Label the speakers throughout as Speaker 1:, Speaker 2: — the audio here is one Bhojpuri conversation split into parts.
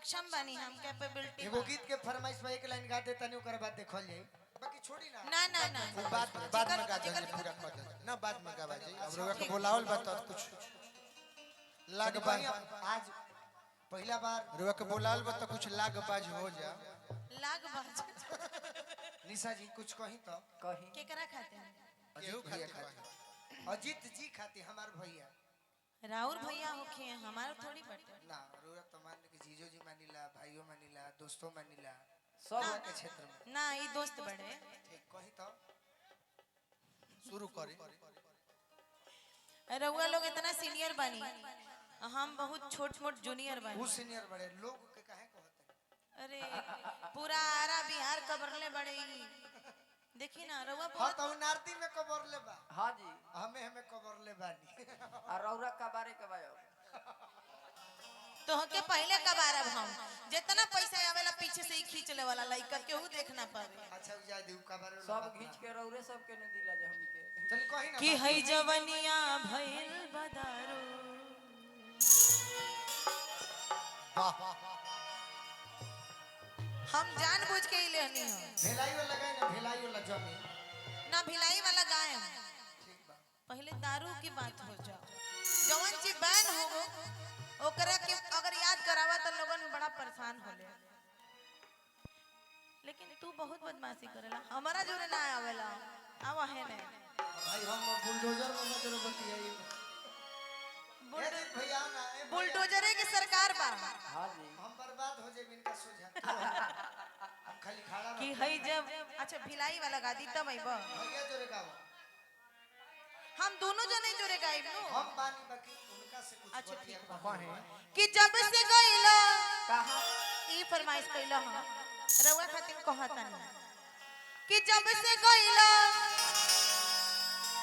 Speaker 1: सक्षम बनी हम कैपेबिलिटी
Speaker 2: एगो गीत के फरमाइश में एक लाइन गा दे तनी ओकर बाद देखल जाई बाकी छोड़ी ना
Speaker 1: ना ना ना
Speaker 3: वो बाद में गा दे पूरा कर दे ना बाद में गावा जाई अब रोवा के बोलावल बा तो कुछ लाग बाज
Speaker 2: आज पहला बार
Speaker 3: रोवा के बोलावल बा तो कुछ लाग बाज हो जा
Speaker 1: लाग बाज
Speaker 2: निशा जी कुछ कहीं तो
Speaker 4: कहीं
Speaker 1: केकरा खाते हैं
Speaker 3: केहू
Speaker 2: भैया
Speaker 3: खातिर
Speaker 2: खाती अजीत जी खाती हमार भैया
Speaker 1: राउर भैया होखे हमारा थोड़ी बटे
Speaker 2: ना रोरा तो मान के जीजो जी मानिला भाइयों मानिला दोस्तों मानिला
Speaker 4: सब
Speaker 2: के क्षेत्र में
Speaker 1: ना ई दोस्त बड़े
Speaker 2: ठीक कहीं तो
Speaker 3: शुरू करे
Speaker 1: रउआ लोग इतना सीनियर बनी हम बहुत छोट छोट जूनियर
Speaker 2: वो
Speaker 1: बनी
Speaker 2: सीनियर बड़े लोग के काहे कहते
Speaker 1: अरे पूरा आरा बिहार कबरले बड़े ई। देखी ना रउआ
Speaker 2: हां
Speaker 1: बहुत
Speaker 2: तो नारती में कबर ले बा
Speaker 4: हाँ जी
Speaker 2: हमें कबर ले बानी
Speaker 4: और रौरा का बारे के बायो
Speaker 1: तो के पहले कबारब हम जितना पैसा आवेला पीछे से ही खींच ले वाला लइका केहू देख ना पावे
Speaker 2: अच्छा जा दे कबर
Speaker 4: सब घींच के रौरे सब के न दिला जे हमनी के
Speaker 2: चल कहीं ना
Speaker 1: कि हई जवनिया भइल बदारो
Speaker 3: वाह
Speaker 1: हम जानबूझ के ही लेनी हो
Speaker 2: भेलाई वाला लगाए ना भेलाई वाला जमी
Speaker 1: ना भिलाई वाला गाय हम
Speaker 2: ठीक बा
Speaker 1: पहले दारू की बात हो जाओ जवन चीज बैन हो ओकरा के अगर याद करावा तो लोगन बड़ा परेशान होले लेकिन तू बहुत बदमाशी करेला हमारा जोरे ना आवेला आवा है ने
Speaker 2: भाई हम बुलडोजर में मत बतियाई भैया ना
Speaker 1: बुलडोजरे की सरकार बा
Speaker 4: हाँ जी
Speaker 2: हम बर्बाद हो जाए इनका सोझा हम खाली खड़ा
Speaker 1: कि हई जब अच्छा भिलाई वाला गादी तब आइबा
Speaker 2: भैया जोरे गाओ
Speaker 1: हम दोनों जने जोरे गाइब नो
Speaker 2: हम बानी बाकी उनका से कुछ
Speaker 1: अच्छा,
Speaker 2: बतिया
Speaker 1: ठीक
Speaker 3: कहे
Speaker 1: कि जब से गइला
Speaker 4: कहां
Speaker 1: ई फरमाइश कइला हम रउआ खातिर कहता नहीं कि जब से गइला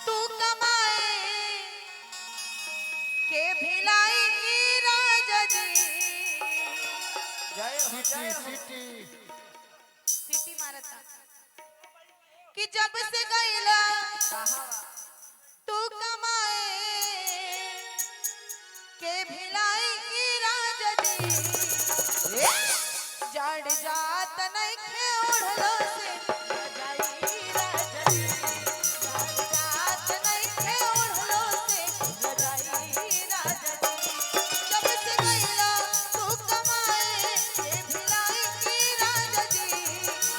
Speaker 1: तू कमाए के भिलाई राजा जी
Speaker 4: जय हो
Speaker 3: सिटी
Speaker 4: जय हो
Speaker 3: सिटी
Speaker 1: सिटी मारता कि जब से गइला
Speaker 4: कहां
Speaker 1: तू कमाए के भिलाई राजा जी जड़ जात नहीं खे ओढ़लो से रजाई राजा जी जड़ जात नहीं खे ओढ़लो से रजाई राजा जी जब से गइला तू कमाए के भिलाई राजा जी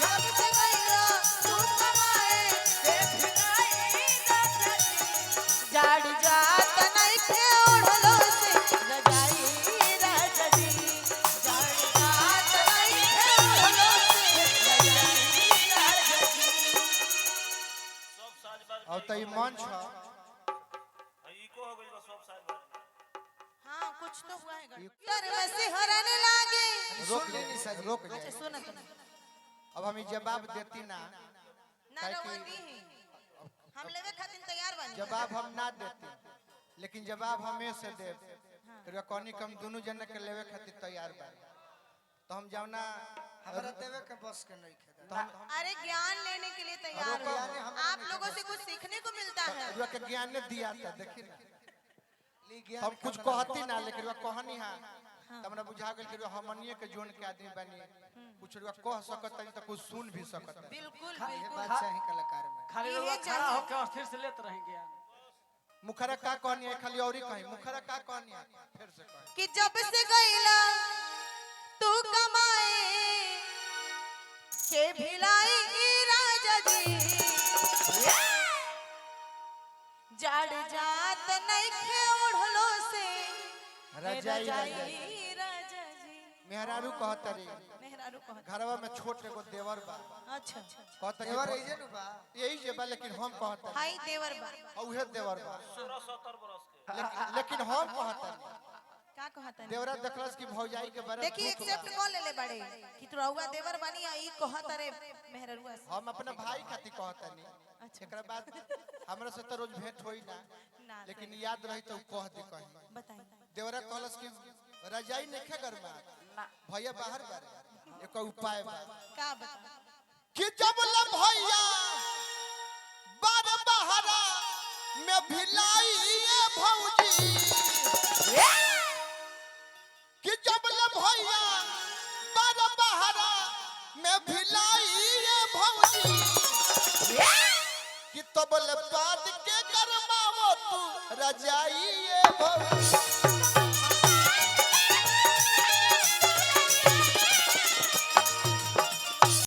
Speaker 1: जब से गइला तू कमाए के भिलाई राजा जी जड़ जात नहीं खे ओढ़लो से रजाई राजा जी जड़ जात नहीं खे ओढ़लो से रजाई राजा जी
Speaker 3: और तो ई मंच ह
Speaker 1: हाँ कुछ तो हुआ है घर वैसे हराने लागे
Speaker 3: रोक
Speaker 2: ले
Speaker 3: ले
Speaker 2: निशा जी।
Speaker 3: रोक
Speaker 1: अच्छा
Speaker 3: ले
Speaker 1: सुना तो
Speaker 3: अब हम ई जवाब देती ना
Speaker 1: ना
Speaker 3: काहे
Speaker 1: रवा
Speaker 3: कि-
Speaker 1: दी ही हम लेवे खातिर तैयार बानी
Speaker 3: जवाब हम ना देते लेकिन जवाब हमें से दे फिर कौनी कम दोनों जन के लेवे खातिर तैयार बा तो हम जावना
Speaker 2: हमरा देवे के बस के नहीं खेदा
Speaker 3: तो हम
Speaker 1: अरे ज्ञान लेने के लिए तैयार
Speaker 3: अरे
Speaker 1: हो
Speaker 2: ज्ञान हमरा
Speaker 1: आप
Speaker 2: नहीं
Speaker 1: लोगों से कुछ सीखने को मिलता है
Speaker 3: रुआ के ज्ञान ने दिया था देखी ना
Speaker 2: ली ज्ञान
Speaker 3: हम कुछ कहती ना लेकिन रुआ कहनी हां त हमरा बुझा गेल कि रुआ हमनिए के जोन के आदमी बनी कुछ रुआ कह सकत नहीं तो कुछ सुन भी सकत नहीं
Speaker 1: बिल्कुल
Speaker 2: ये
Speaker 1: बिल्कुल
Speaker 2: बात चाहे कलाकार में
Speaker 4: खाली
Speaker 1: ये
Speaker 4: रौरा खड़ा
Speaker 1: चाहिए।
Speaker 4: होके अस्थिर से लेत रहेंगे
Speaker 3: मुखरा का कहनी है खाली औरी कहीं मुखरा का कहनी है फिर से कहीं
Speaker 1: कि जब से गइला तू कमाए के भिलाई राजा जी जड़ जात नहीं खे ओढ़लो से
Speaker 3: रजाई
Speaker 1: रजाई राजा जी
Speaker 3: मेहरारू कहत रे
Speaker 1: मेहरारू कहत
Speaker 3: घरवा में छोट एगो देवर बा
Speaker 1: अच्छा
Speaker 3: कहत
Speaker 2: देवर
Speaker 3: रे
Speaker 2: ऐजे नु बा
Speaker 3: यही जे बा लेकिन हम कहत रे
Speaker 1: हाई देवर बा
Speaker 3: औहे देवर बा
Speaker 5: 16-17 बरस के
Speaker 3: लेकिन हम कहत रे
Speaker 1: का कहता
Speaker 3: देवरा देखलस की भौजाई के बारे
Speaker 1: देखी एक्सेप्ट कॉल ले ले बड़े कि तू रहुआ देवर बनी आई कहत रे मेहररुआ से
Speaker 3: हम अपने भाई खातिर कहत नहीं
Speaker 1: अच्छा
Speaker 3: एकरा बाद हमरा से तो रोज भेंट होई ना
Speaker 1: ना
Speaker 3: लेकिन याद रही तो कह दे कहीं
Speaker 1: बताई
Speaker 3: देवरा कहलस की रजाई नहीं गरमा
Speaker 4: ना
Speaker 3: भैया बाहर बारे एक उपाय बा
Speaker 1: का बता
Speaker 3: कि जब ल भैया बार बहरा में भिलाई भौजी कि जब ल भैया मैं भिलाई ये भौजी कि तबल बात के करमावो तू रजाई ये भौजी